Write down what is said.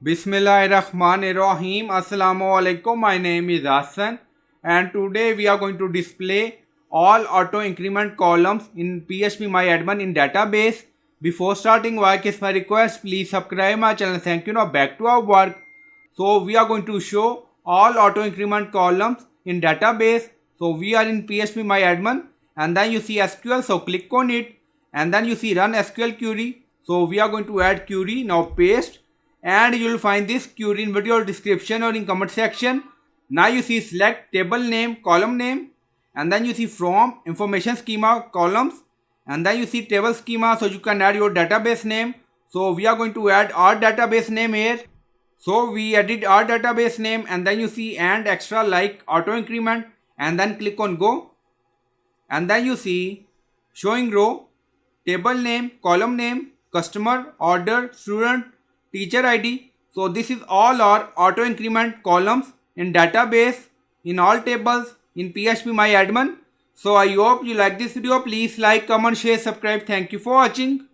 Bismillahirrahmanirrahim. Assalamu alaikum. My name is Hassan and today we are going to display all auto increment columns in PhpMyAdmin in database. Before starting work is my request, please subscribe my channel. Thank you. Now back to our work. So we are going to show all auto increment columns in database. So we are in PhpMyAdmin and then you see SQL. So click on it and then you see run SQL query. So we are going to add query. Now paste. And you will find this query in video description or in comment section. Now you see select table name, column name, and then you see from information schema columns, and then you see table schema, so you can add your database name. So we are going to add our database name here. So we added our database name and then you see and extra like auto increment and then click on go. And then you see showing row, table name, column name, customer, order, student, teacher ID. So this is all our auto increment columns in database, in all tables, in PhpMyAdmin. So I hope you like this video. Please like, comment, share, subscribe. Thank you for watching.